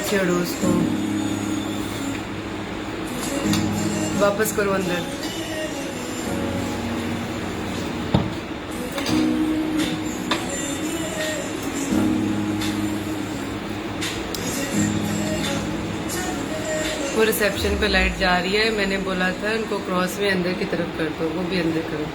छेड़ो उसको, वापस करो अंदर। वो रिसेप्शन पे लाइट जा रही है, मैंने बोला था उनको क्रॉस में अंदर की तरफ कर दो, वो भी अंदर करो।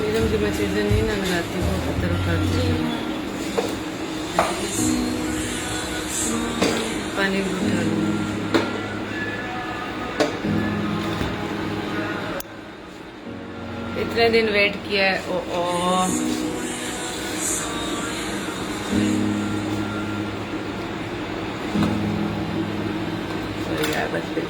नीलम जो मैं चीजें नहीं ना लगाती वो पत्थर उठाती है, पानी भी उठा लूँ। इतने दिन वेट किया है। ओ सॉरी यार, बस फिर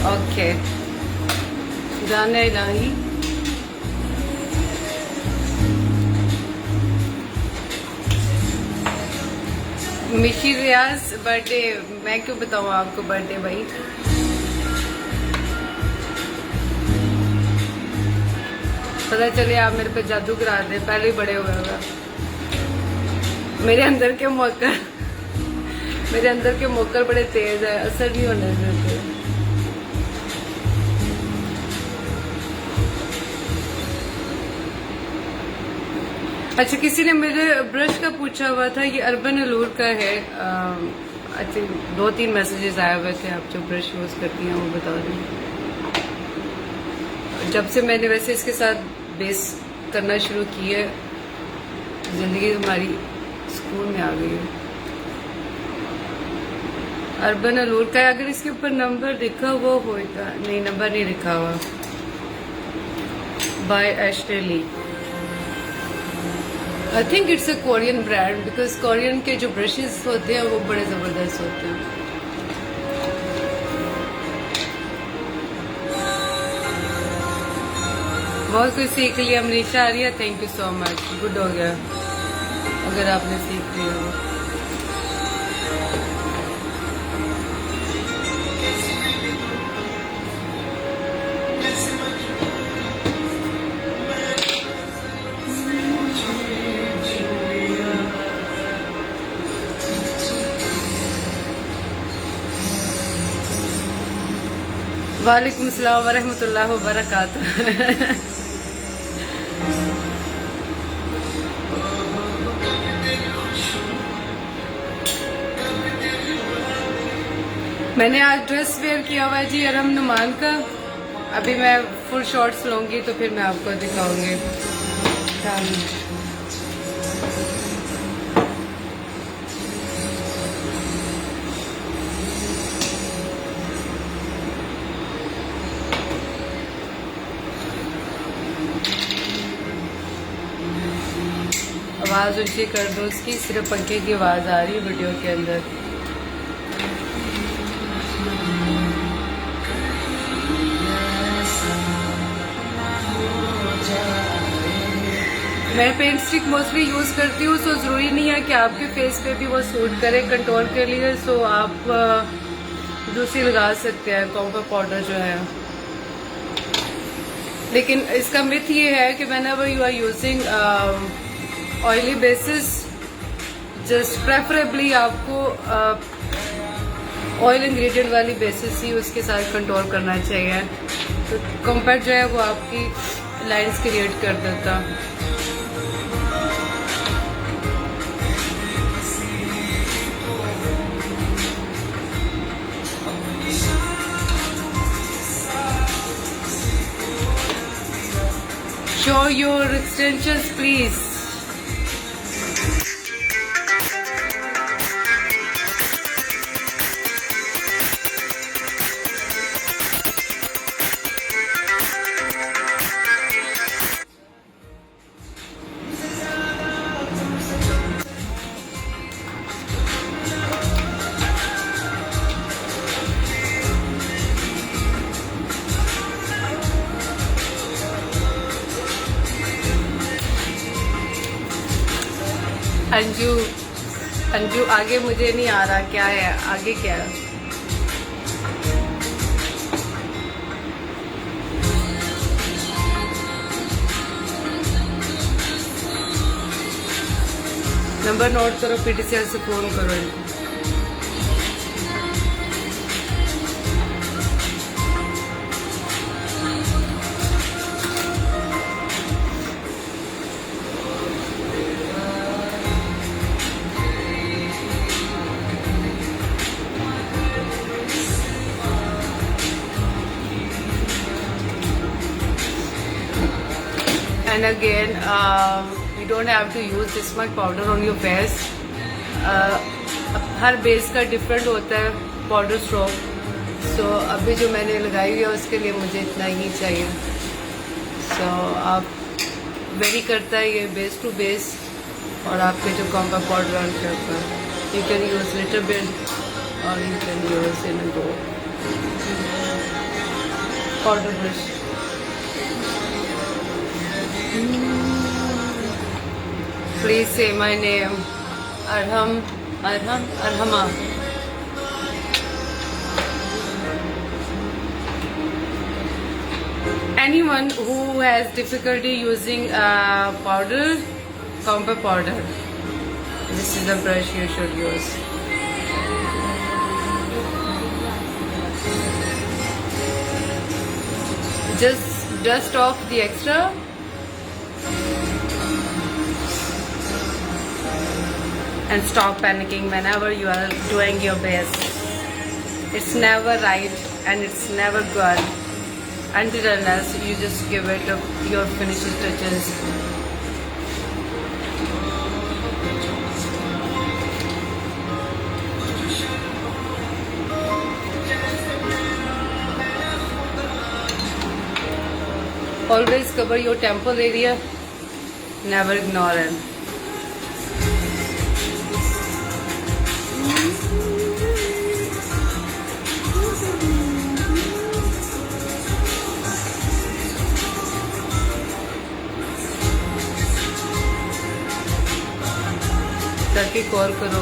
ओके, जाने इलाही। मिशी रियाज बर्थडे, मैं क्यों बताऊँ आपको बर्थडे भाई। पता चले आप मेरे पे जादू करा दे, पहले ही बड़े हुए होगा। मेरे अंदर के मोकर बड़े तेज है, असर नहीं होने देते। अच्छा, किसी ने मेरे ब्रश का पूछा हुआ था, ये अर्बन अलूर का है। अच्छा, 2-3 मैसेजेस आए हुए थे, आप जो ब्रश यूज करती हैं वो बता दें। जब से मैंने वैसे इसके साथ बेस करना शुरू की है, जिंदगी हमारी स्कूल में आ गई है। अर्बन अलूर का है, अगर इसके ऊपर नंबर लिखा हुआ होगा, नहीं नंबर नहीं लिखा हुआ। By Ashley Lee, I think it's a Korean brand, because Korean के जो ब्रशेस होते हैं वो बड़े जबरदस्त होते हैं। बहुत कुछ सीख लिया। मनीषा आ रही है, thank you so much, good हो गया अगर आपने सीख लिया हो। वालेकुम अस्सलाम वरहमतुल्लाह वबरकातुह। मैंने आज ड्रेस वेयर किया हुआ है जी अरम नुमान का। अभी मैं फुल शॉर्ट्स लूंगी तो फिर मैं आपको दिखाऊंगी। आवाज़ ऊंची कर दो उसकी, सिर्फ पंखे की आवाज़ आ रही है वीडियो के अंदर। मैं पेंट स्टिक मोस्टली यूज़ करती हूँ, सो ज़रूरी नहीं है कि आपके फेस पे भी वो सूट करे कंट्रोल के लिए। सो आप दूसरी लगा सकते हैं, कॉम्पर पाउडर जो है। लेकिन इसका मिथ ये है कि whenever you are using oily bases, just preferably आपको ऑयल इंग्रेडिएंट वाली बेसिस ही उसके साथ कंट्रोल करना चाहिए। तो कॉम्पैक्ट जो है वो आपकी लाइंस क्रिएट कर देता। Show your extensions, please. Anju Anju आगे मुझे नहीं आ रहा, क्या है आगे क्या है? नंबर नोट करो, पीटीसीएल से फोन करो इनको। And again, you don't have to use this much powder on your face. Her base का डिफरेंट होता है पाउडर स्ट्रोक। सो अभी जो मैंने लगाई हुई है उसके लिए मुझे इतना ही चाहिए। सो आप वेरी करता है ये बेस टू बेस, और आपके जो कॉम्पैक्ट पाउडर ऑन करता है, you can use little bit और you can use in go powder brush. Please say my name. Arhama. Anyone who has difficulty using powder, compact powder, this is the brush you should use. Just dust off the extra. And stop panicking whenever you are doing your best. It's never right and it's never good until unless you just give it your finishing touches. Always cover your temple area, never ignore it. ताकि call करो।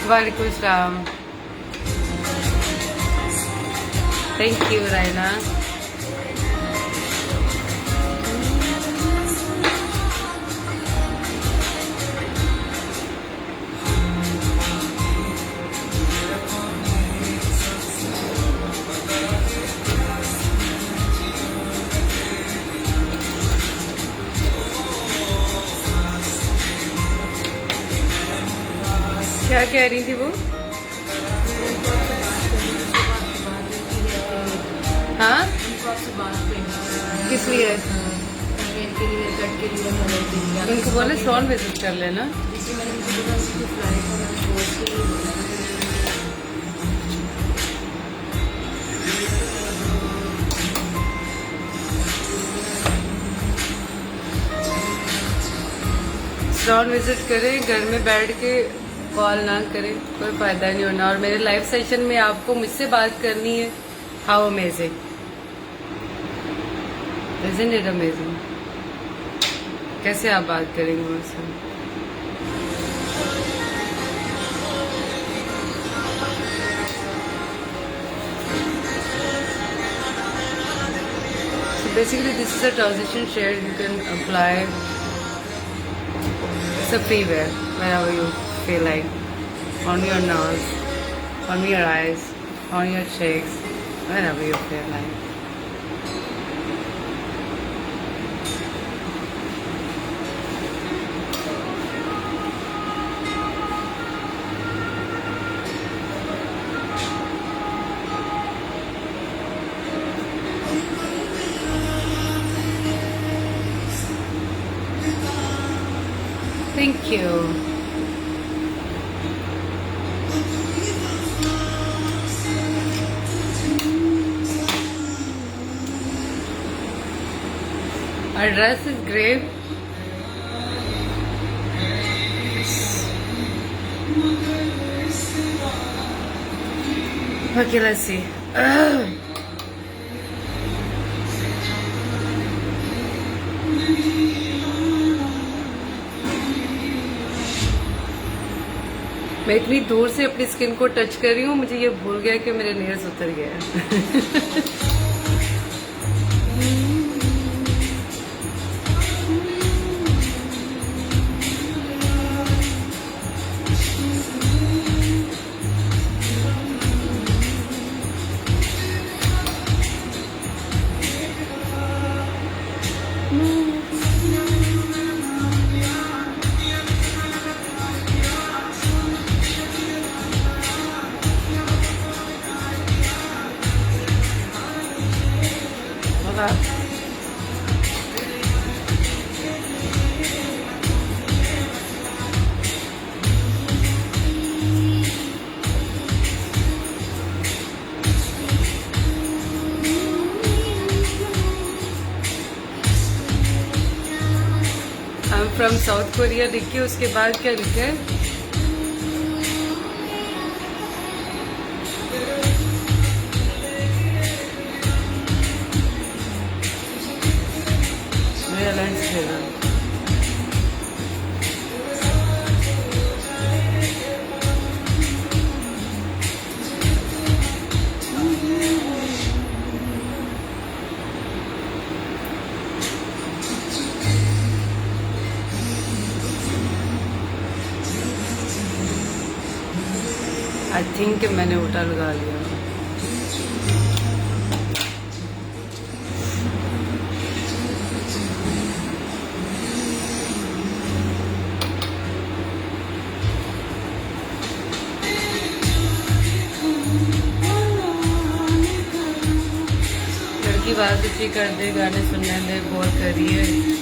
वालेकुम सलाम। Thank you Raina. क्या कह रही थी वो? हाँ, किस लिए? उनको बोले सॉन विजिट कर लेना। सॉन विजिट करें, घर में बैठ के कॉल ना करें, कोई फायदा नहीं होना। और मेरे लाइव सेशन में आपको मुझसे बात करनी है। How amazing, isn't it amazing? कैसे आप बात करेंगे मुझसे? So basically this is a transition shade you can apply. It's a freeware wherever you feel like, on your nose, on your eyes, on your cheeks, wherever you feel like. Thank you. Our dress is great. Okay, let's see. मैं इतनी दूर से अपनी skin को touch कर रही हूँ, मुझे ये भूल गया कि मेरे नेल्स उतर गए हैं। फ्रॉम साउथ कोरिया लिखिए, उसके बाद क्या लिखे है? मेरा लंच खेला। आई थिंक मैंने उल्टा लगा लिया। लड़की बात अच्छी कर दे, गाने सुनने दे, बोल करिए।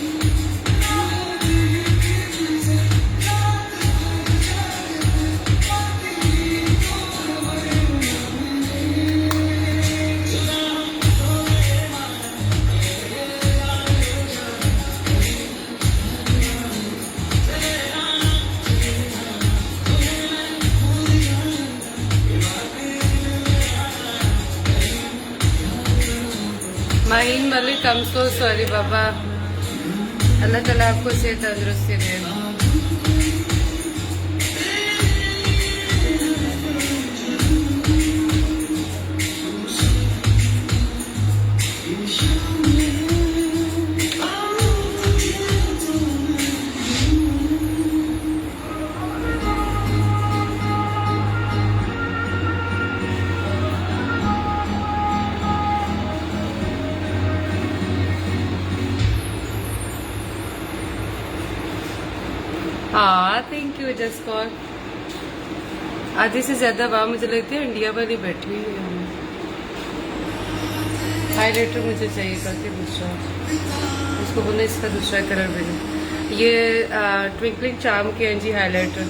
Maheen Malik, I'm so sorry बाबा। अल्लाह ताला आपको सेहत तंदुरुस्ती दे। हाँ थैंक यू जस्ट कॉल। आधे से ज्यादा वहाँ मुझे लगती है इंडिया वाली बैठी हुई है। हाईलाइटर मुझे चाहिए था कि दूसरा, उसको बोले इसका दूसरा कलर भी। ये ट्विंकलिंग चार्म के हैं जी हाईलाइटर।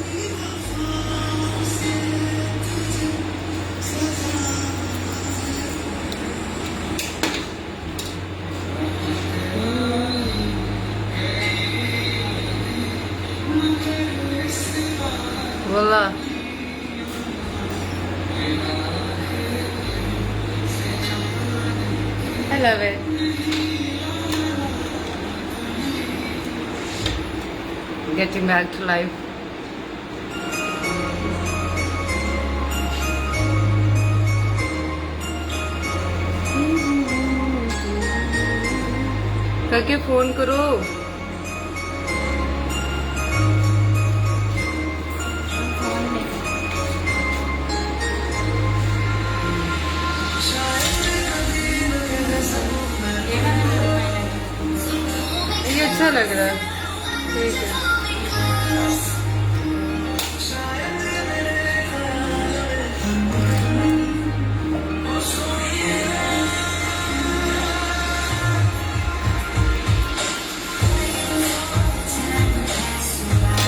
बोला I love it. Getting back to life. करके फोन करो। ये अच्छा लग रहा है, ठीक है।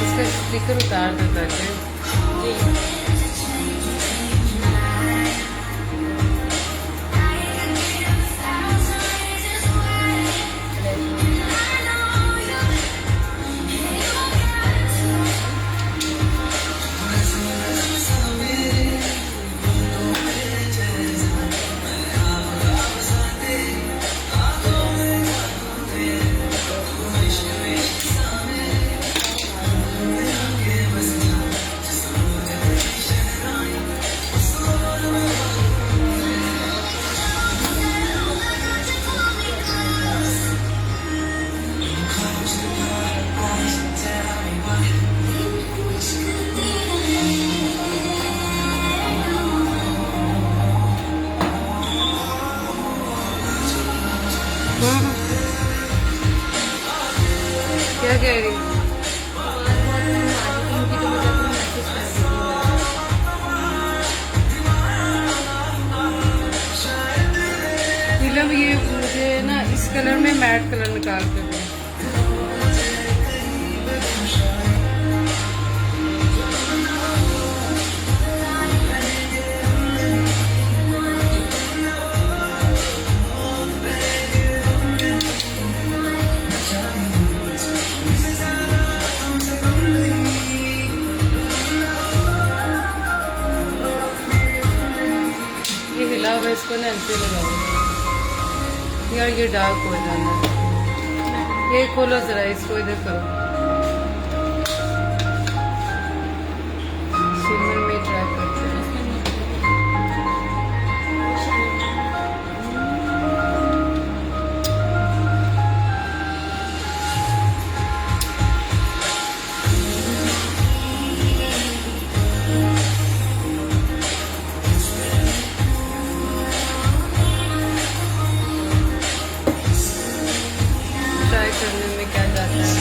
इसका स्टिकर उतार देता है। क्या कह रही? नीलम ये मुझे ना इस कलर में मैट कलर निकाल के दो। अब इसको ना ऐसे लगाओ यार, ये डार्क हो जाना। ये खोलो जरा, इसको इधर करो, शिमर में ट्राई करते हैं। करने में क्या जाता है।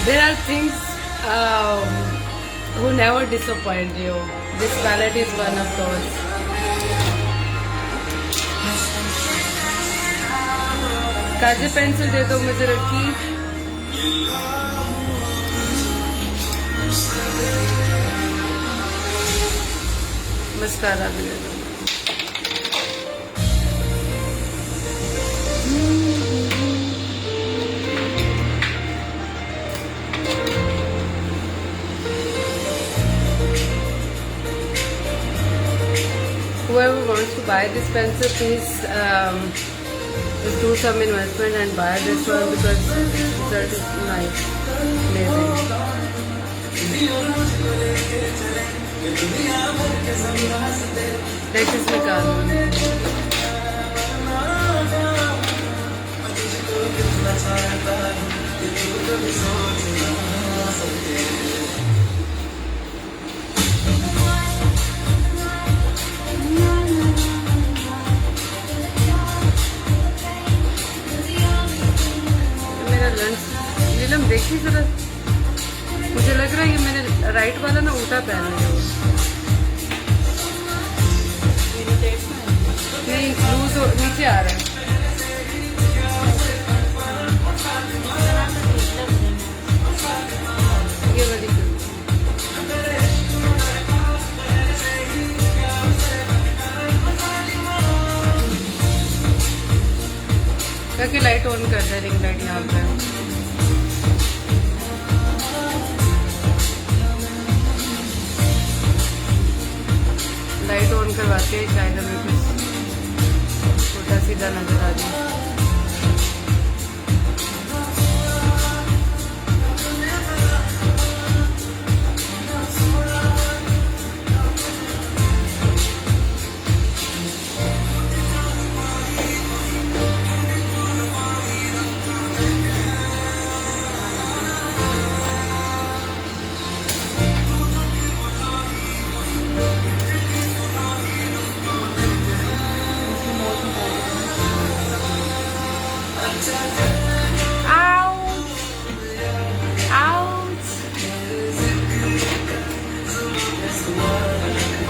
There are things who never disappoint you. This palette is one of those. Kajal pencil दे दो मुझे रखी। मस्कारा भी दे दो। Whoever wants to buy this pencil, please just do some investment and buy this one because that is nice. Amazing. Take this निकालो। नीलम देखिए जरा, मुझे लग रहा है ये मैंने राइट वाला ना उल्टा पहन लिया। नहीं लूज नीचे आ रहा है। ये वाली ताकि लाइट ऑन कर दे, रिंग लाइट यहाँ पे। लाइट ऑन करवाते हैं, शायद हमें कुछ उल्टा सीधा नजर आ जाए।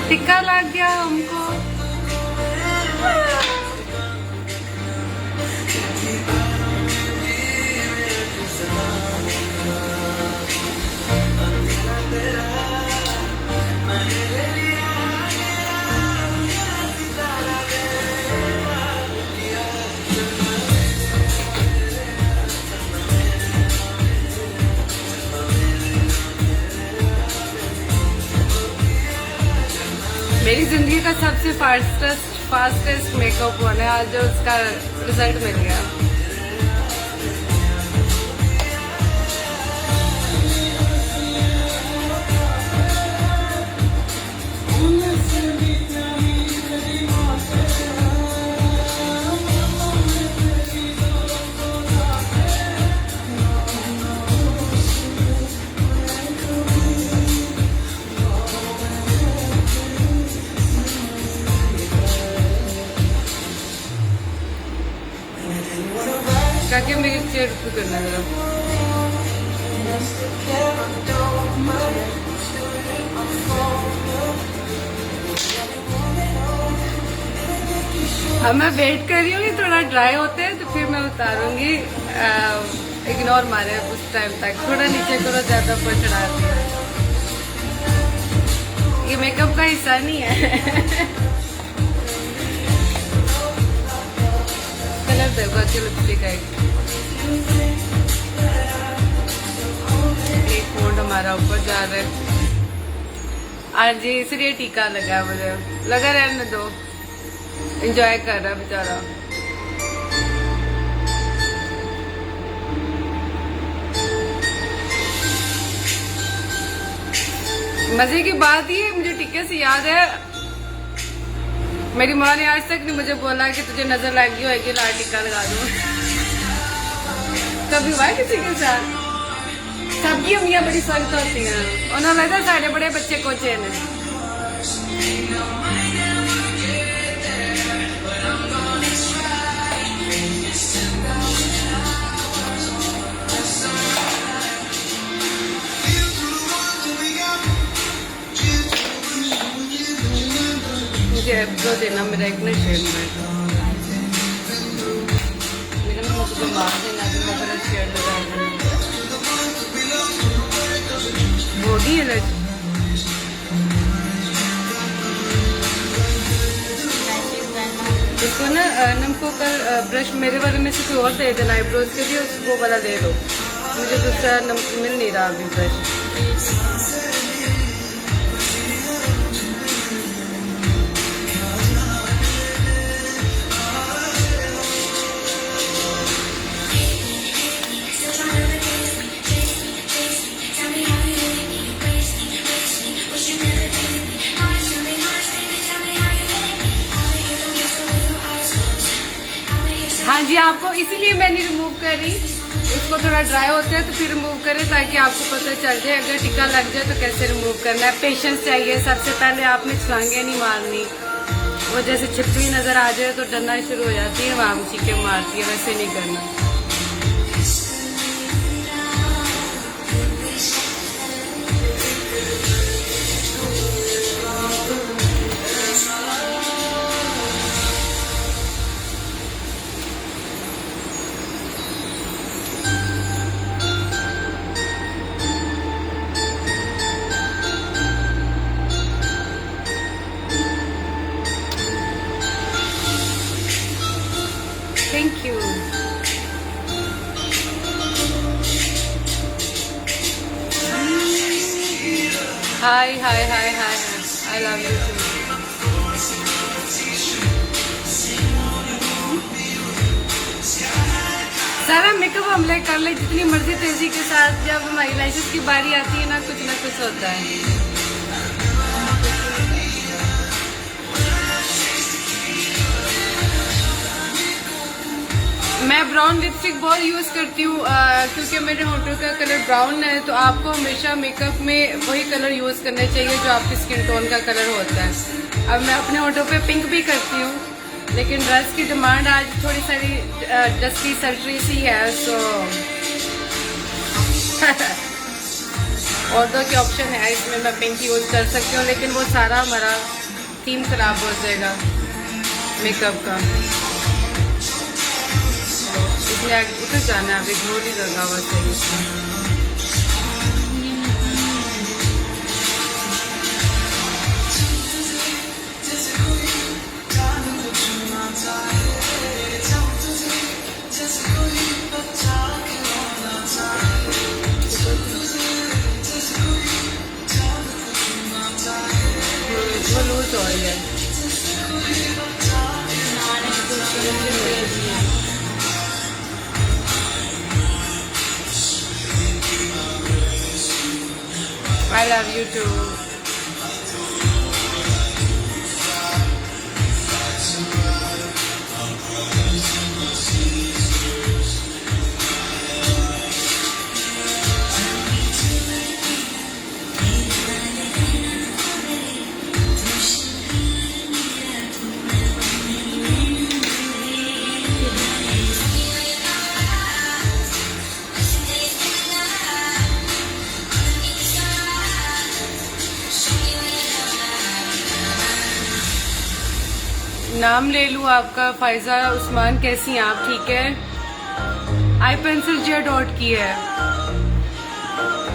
टिक्का लग गया हमको। मेरी जिंदगी का सबसे फास्टेस्ट मेकअप होने आज जो उसका रिजल्ट मिल गया। काके मेरी चेयर पे करना जरा। अब मैं वेट कर रही हूँ कि थोड़ा ड्राई होते हैं तो फिर मैं उतारूंगी। इग्नोर मारे उस टाइम तक, थोड़ा नीचे करो, ज्यादा ऊपर चढ़ा दिया। ये मेकअप का हिस्सा नहीं है। कलर देखो अच्छी लिपस्टिक है। एक फोल्ड हमारा ऊपर जा रहा है आज जी, इसलिए टीका लगा मुझे। लगा रहने दो, एंजॉय कर रहा बेचारा। मजे की बात ये मुझे टीके से याद है, मेरी माँ ने आज तक नहीं मुझे बोला कि तुझे नजर लगी होगी लाल टीका लगा दूं। कभी हुआ किसी के साथ? सबकी अम्मियां बड़ी सख्त होती हैं, उन्होंने लगता साढ़े बड़े बच्चे कोचे ने। मुझे एब्रो देना मेरा एक ना शेड में, मेरा मुझे मार देना कि मैं मेरा शेड लगा बॉडी है। इसको ना नमको कर ब्रश मेरे वाले में से कोई और दे देना आईब्रोज के लिए, उसको वाला दे दो, मुझे दूसरा मिल नहीं रहा अभी ब्रश। हाँ जी, आपको इसीलिए मैं नहीं रिमूव कर रही, इसको थोड़ा ड्राई होता है तो फिर रिमूव करें ताकि आपको पता चल जाए अगर टीका लग जाए तो कैसे रिमूव करना है। पेशेंस चाहिए। सबसे पहले आपने छलांगे नहीं मारनी, वो जैसे छिपकली नजर आ जाए तो डरना शुरू हो जाती है, वहाँ चीखे मारती है, वैसे नहीं करना। Thank you. Hi. I love you too. सारा मेकअप हम ले कर ले जितनी मर्जी तेजी के साथ, जब हमारी लाइसेंस की बारी आती है ना कुछ होता है। मैं ब्राउन लिपस्टिक बहुत यूज़ करती हूँ क्योंकि मेरे होठों का कलर ब्राउन है, तो आपको हमेशा मेकअप में वही कलर यूज़ करना चाहिए जो आपकी स्किन टोन का कलर होता है। अब मैं अपने होठों पे पिंक भी करती हूँ, लेकिन ड्रेस की डिमांड आज थोड़ी सारी डस्टी सल्ट्री सी है, सो और दो के ऑप्शन है इसमें, मैं पिंक यूज़ कर सकती हूँ, लेकिन वो सारा हमारा थीम खराब हो जाएगा मेकअप का। इसलिए आगे उधर जाना है, अभी घोड़ी लगा हुआ चाहिए। वो लूज हो रही है। I love you too. नाम ले लूँ आपका, फाइजा उस्मान, कैसी हैं आप? ठीक है। आई पेंसिल जेड ऑट की है।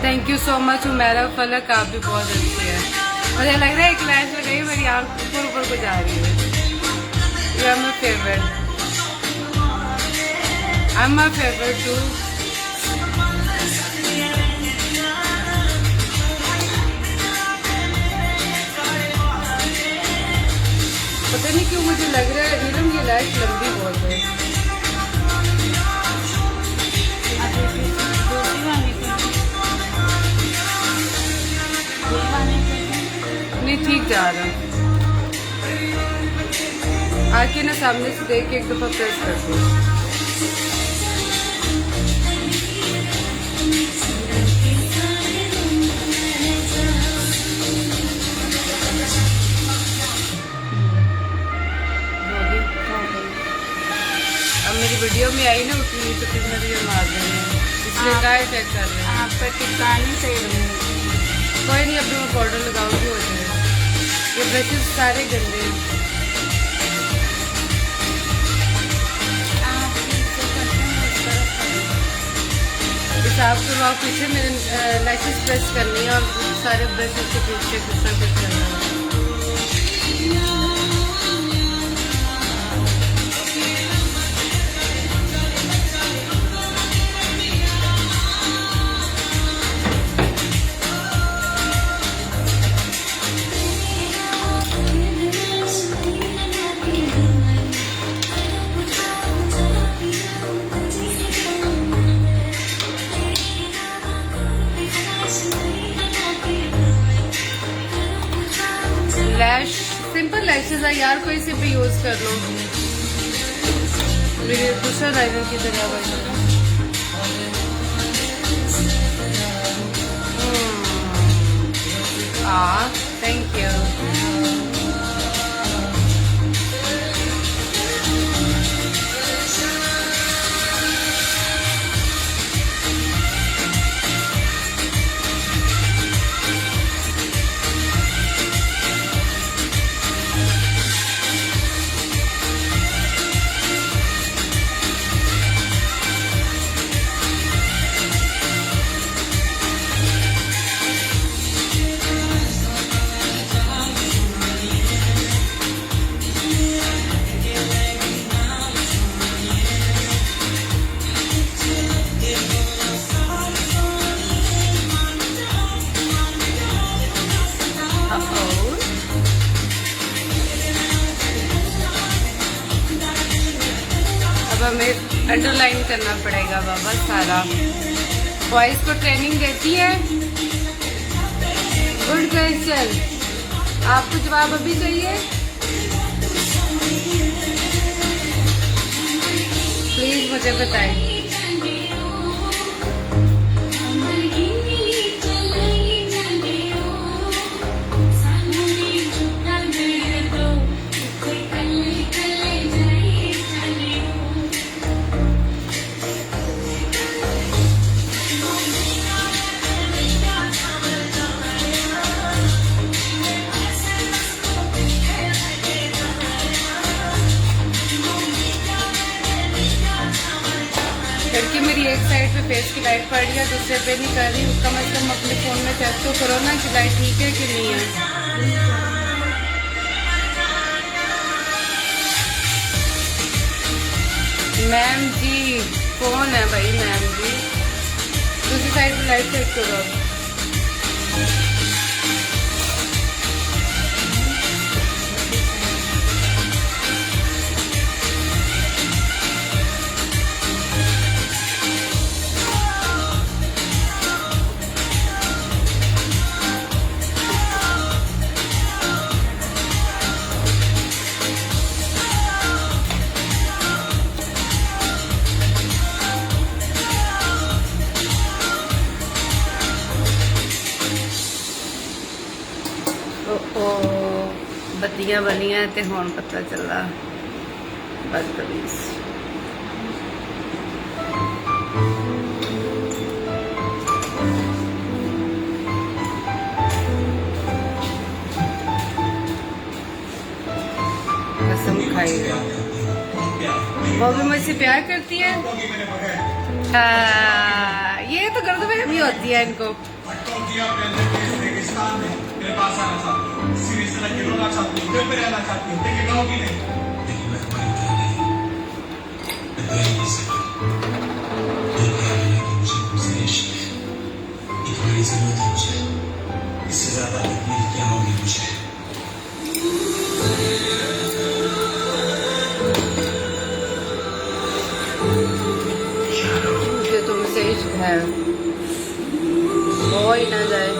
Thank you so much Umera फलक, आप भी बहुत अच्छी है। मुझे लग रहा है एक लैश लगाई मेरी आँख ऊपर ऊपर को जा रही है। You are my favourite, I am my favourite too. पता नहीं क्यों मुझे लग रहा है नीलम ये लाइट लंबी बहुत है। नहीं ठीक जा रहा, आके ना सामने से देख के एक दफा प्रेस कर दो। मेरी वीडियो में आई ना उतनी, तो फिर मेरे मार देंगे, इसलिए क्या इफेक्ट कर रहे हैं आप पर टिकानी चाहिए। कोई नहीं, अभी मैं पाउडर लगाऊंगी, हो जाएगा। ये ब्रशेस सारे गंदे हैं। हिसाब करो आप, पीछे मेरे लैशेस प्रेस करनी है और सारे ब्रशेस के पीछे कुछ ना कुछ करना है। लैश सिंपल लैशेस है यार, कोई से भी यूज कर लो। मेरे दूसरा लाइनर की तरह बना। Thank you. अब हमें अंडरलाइन करना पड़ेगा बाबा सारा। वॉइस को ट्रेनिंग देती है। गुड क्वेश्चन, आपको जवाब अभी चाहिए? प्लीज मुझे बताएं। लड़की मेरी एक साइड पे फेस की लाइट पड़ गया, दूसरे पे नहीं कर रही। कम से कम अपने फ़ोन में चेक तो करो ना कि लाइट ठीक है कि नहीं है। मैम जी कौन है भाई? मैम जी दूसरी साइड पे लाइट चेक करो। बत्तियां बनिया ते हुण पता चला बदतमीज। कसम खाई वो भी मुझसे प्यार करती है। ये तो गर्द में भी होती है इनको। मेरे पास आना चाहती हूँ, सीरीज से गिरना चाहती हूँ, दिल पे रहना चाहती हूँ, लेकिन रहोगी नहीं। लेकिन मैं तुम्हारी तरह नहीं, मैं तुम्हें से दिल कह रही है कि मुझे तुमसे इश्क है, कि तुम्हारी जरूरत है मुझे, इससे ज्यादा तकलीफ क्या होगी मुझे। मुझे तुमसे इश्क है, हो ही ना जाए।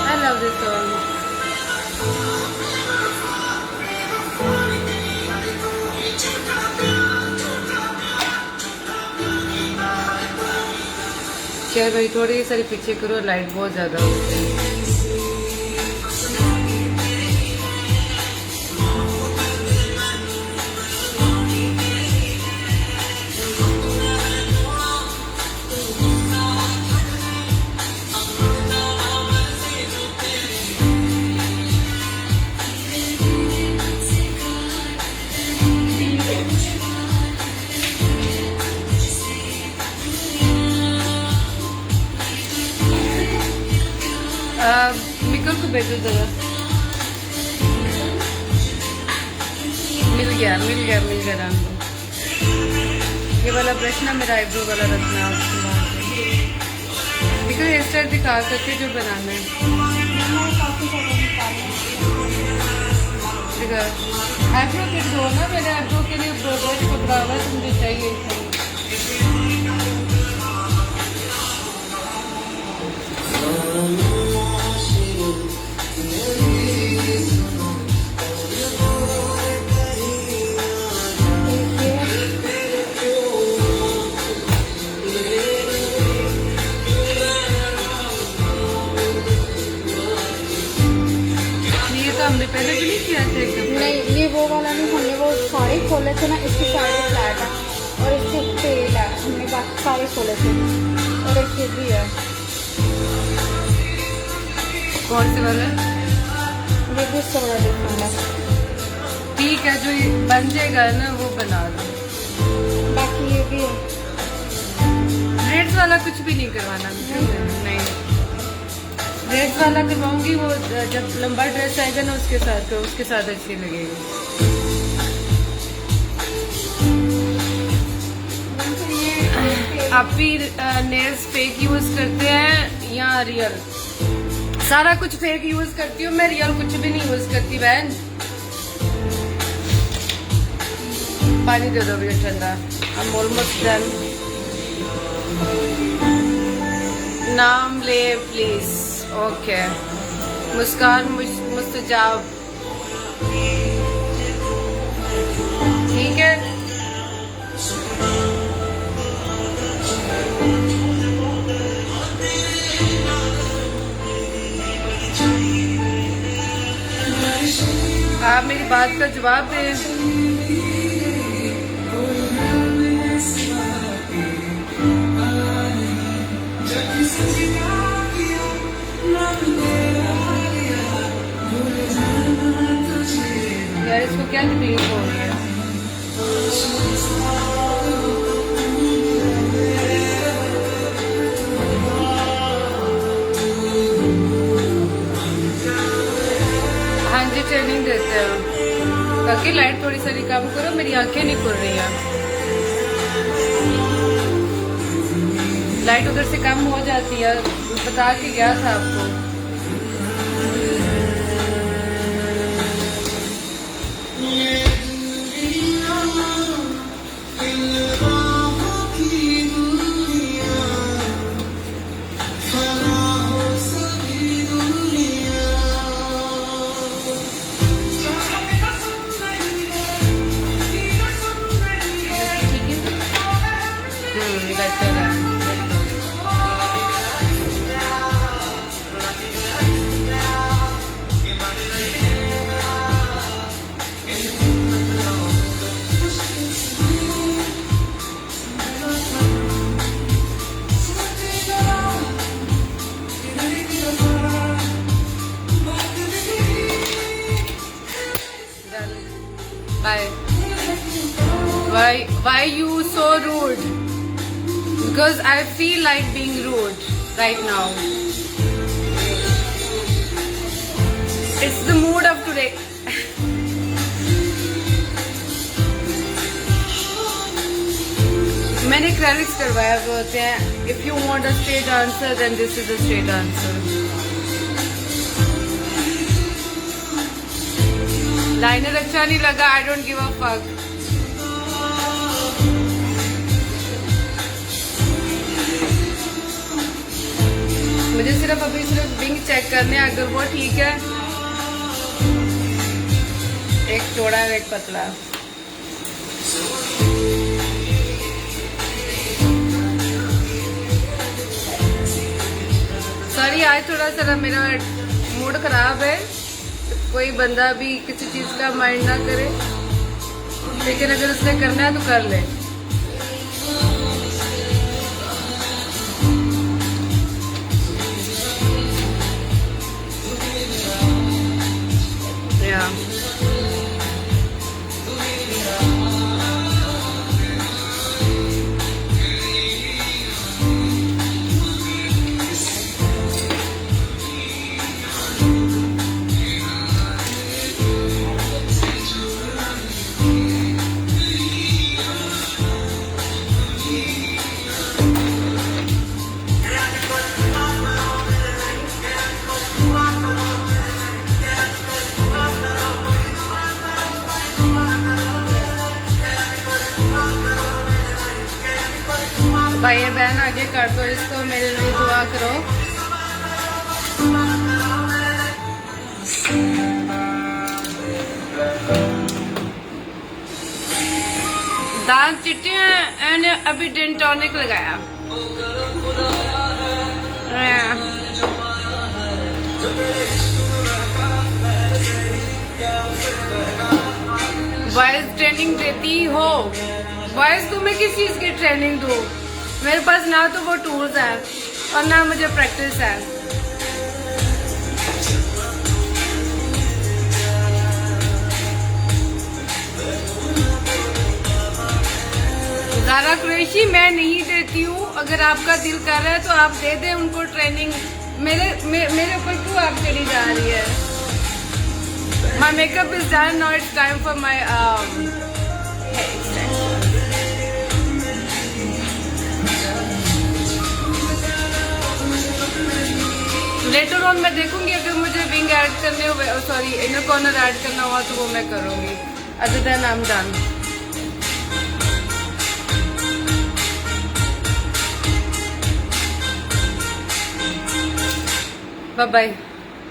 I love this song. चल भाई थोड़ी सारी पीछे करो, लाइट बहुत ज्यादा होती है। मिकल को भेजो जरा। मिल गया रंग। ये वाला ब्रश ना मेरा आईब्रो वाला रखना है उसके बाद। मिकल हेयर स्टाइल दिखा सकते जो बनाना है। आईब्रो किट दो ना, मेरे आईब्रो के लिए ब्रश पकड़ा हुआ है, मुझे चाहिए। हमने पहले भी नहीं किया था एकदम। नहीं, ये वो वाला नहीं, हमने वो सारे खोले थे ना, इसके सारे फ्लैट है और इसके तेल है, हमने बाकी सारे खोले थे और एक ये भी है। कौन से वाला? ये भी इससे बड़ा डिफरेंट है। ठीक है, जो बन जाएगा ना वो बना दो। बाकी ये भी है। रेड्स वाला कुछ भी नहीं करवाना। नहीं ड्रेस वाला करवाऊंगी, वो जब लंबा ड्रेस आएगा ना उसके साथ अच्छी लगेगी। आप भी नेल्स फेक यूज करते हैं या रियल? सारा कुछ फेक यूज करती हूँ मैं, रियल कुछ भी नहीं यूज करती बहन। पानी दे दो भैया ठंडा। I'm almost done. नाम ले प्लीज। ओके मुस्कान मुस्तजाब, ठीक है। आप मेरी बात का जवाब दें। इसको क्या तकलीफ हो रही है। हाँ जी, ट्रेनिंग देते हैं ताकि लाइट थोड़ी सी कम करो, मेरी आंखें नहीं खुल रही हैं। लाइट उधर से कम हो जाती है, बता के गया था आपको। बेहतर है। Bye. Why you so rude? Because I feel like being rude right now. It's the mood of today. मैंने क्रेडिट्स करवाया, बोलते हैं if you want a straight answer then this is a straight answer. Liner अच्छा नहीं लगा, I don't give a fuck. मुझे सिर्फ अभी विंग चेक करने, अगर वो ठीक है, एक चौड़ा है एक पतला। सॉरी, आज थोड़ा सा मेरा मूड खराब है, कोई बंदा भी किसी चीज का माइंड ना करे, लेकिन अगर उसने करना है तो कर ले। भाई बहन आगे कर दो इसको, मेरे लिए दुआ करो। दांत चिट्टे हैं, मैंने अभी डेंट टॉनिक लगाया। वॉइस ट्रेनिंग देती हो? वॉइस तुम्हें किस चीज की ट्रेनिंग दूं? मेरे पास ना तो वो टूल्स है और ना मुझे प्रैक्टिस है। ज़ारा कुरैशी मैं नहीं देती हूँ, अगर आपका दिल कर रहा है तो आप दे दें उनको ट्रेनिंग। मेरे ऊपर क्यों आप चली जा रही है? My makeup is done, now it's time for my hair extension. Later on मैं देखूंगी, अगर मुझे विंग ऐड करने हो, सॉरी इनर कॉर्नर ऐड करना हुआ तो वो मैं करूंगी। Other than I am done. Bye bye.